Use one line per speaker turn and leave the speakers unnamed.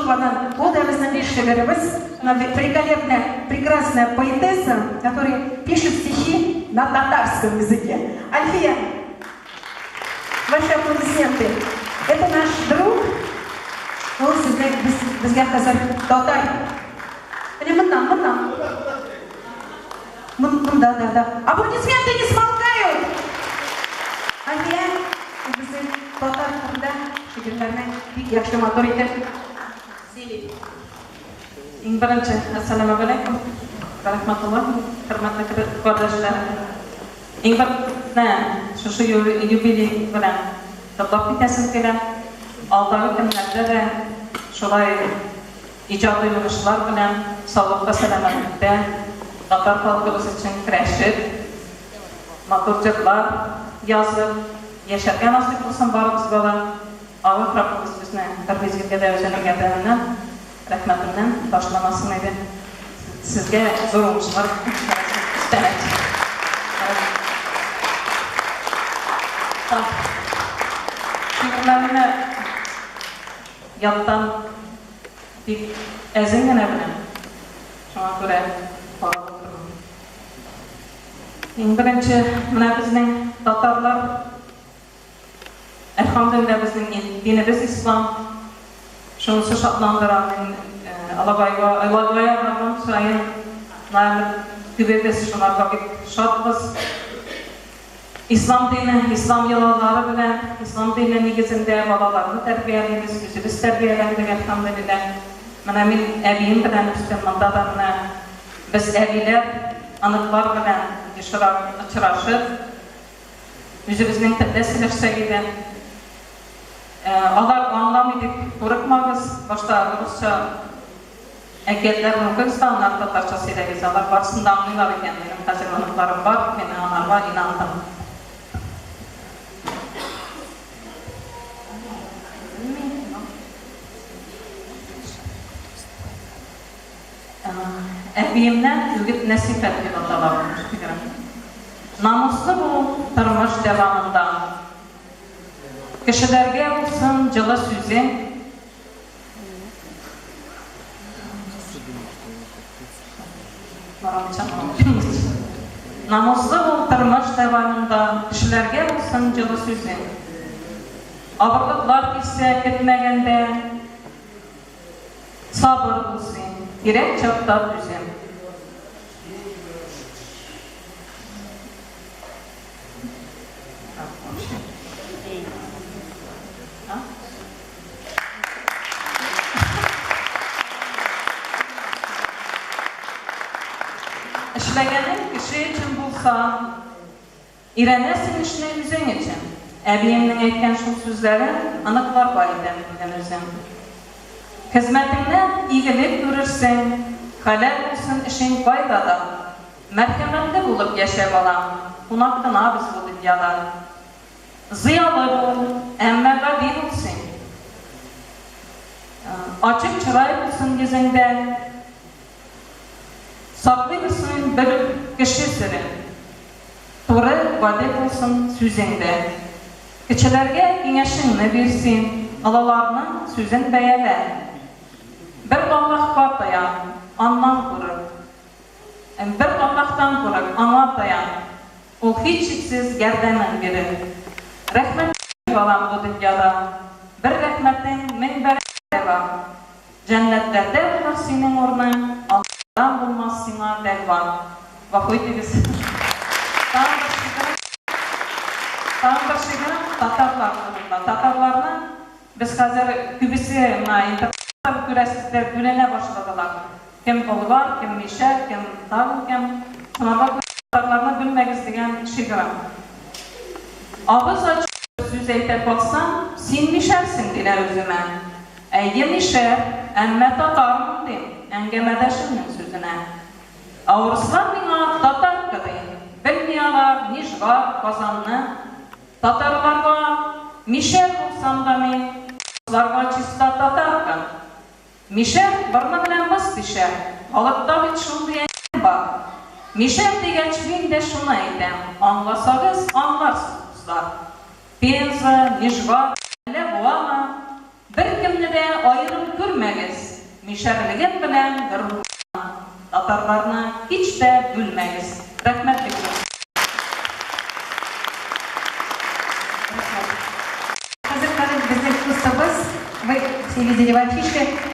Шилованом, вот Александрович великолепная, прекрасная поэтесса, которая пишет стихи на татарском языке. Альфия, ваши аплодисменты. Это наш друг. Он создает бізге қазір татар. Да. Аплодисменты не смолкают. Альфия, біздің татар тұрда шегірлеріне бик яқшы мотор етер.
Ең бірінші, ассаламу алейкум, рахматуллах, құрметті көрдіштер. Ең бірінші, шушы юбилей білен топлап кетесін келем. Алдағы күнлерде де шулай ижади жұмышлар білен саулықта сәлемәтлікте татар халқыбыз үшін күрәшіп, мотор жырлар yazып, яшәргә насыйп булсын барыбыз бала. Алла Раббыбыз безне бер мезгилдә дә үзенең ярдәменнән, рәхмәтеннән башламасын иде. Сезгә зур уңышлар теләк. Şiirlerini yattan bir əzin gənə biləm. Şuna görə bağlı oturum. Birinci, mənə bizning tatarlar, elhamdülillah bizning dinimiz İslam. Şunusu şatlandıran, Alagaya varmam sayın, naimli güverdesi şunlar vakit şatbız. İslam dini, İslam yalaları bilen, İslam dininin negizinde balalarını terbiyeliyimiz, yüzümüz terbiyeliyimiz, elhamdülillah. Mənə min əbiyim bilen, Müslüman'da da mənə biz əbiler, anıqlar bilen açıraşır. Yüzümüzün tədəsiləşsə giden. Alar anlamıydık, bırakmağız, başta Rusça əgətlər Gürcistanlar tatarça söyləyiz, alar varsında anlayırlar iken, benim hazır anıqlarım var, beni anarlar, inandım. Əbiyimdən ülgüt nəsifət bir atalar olmuş bilirəm. Namuslu bu tırmış devamında kişilərgə olsun cılı süzü Namuslu bu tırmış devamında kişilərgə olsun cılı süzü Ağırlıqlar ise gitməyəndə sabır olsun Direk çapta düzüm. İşleyenin kişi için bulsa, İrenesin işine yüzün için. Əbiyimden etken şu sözleri anıklar bayiden özüm. Hizmetinden iyilik görürsen, halal olsun işin faydada. Merhametli bulup yaşa balam, bunaktan abiz bu dünyada. Ziyalı bul, emme kabil olsun. Açık çıray olsun yüzünde. Saklı olsun bir kişi sürü. Doğru vadet olsun sözünde. Kişilerge güneşini versin, alalarını sözün beyele. Bir Allah var dayan, anlam kurur. Bir Allah'tan kurur, anlam dayan. O hiç şüphesiz gerdemen verir. Rahmet balam bu dünyada. Bir rahmetin min bereket var. Cennetlerde olur senin orman, Allah'tan bulmaz sana dervan. Vakıydınız. Tam başına Tatarlar kurumda. Tatarlarına biz hazır kübisi Tabii küresizler dönene başladılar. Kim Bulgar, kim Mişer, kim Dağıl, kim Sınavak Tatarlarını bilmek isteyen şiiram. Ağız açık söz eytep olsam, sen Mişersin dile özüme. Ey Mişer, emme Tatarım din, engemedeşinin sözüne. Ağırslar bina Tatar kıdı, bilmiyorlar Nişgar kazanını. Tatarlarga Mişer olsam da men, Ağızlarga çista Tatarkan. Mişer barına bilen bas dişer, halıkta bir şun diyen var. Mişer degeç ben de şuna eylem, anlasanız anlarsınızlar. Penza, Nijvar, ile bu ama bir kimle de ayrım күрмәгез, мишәрлеген белән татарларны һич тә бүлмәгез. Рәхмәт бик.
Хәзер безнең кустыбыз, вы все видели в афише,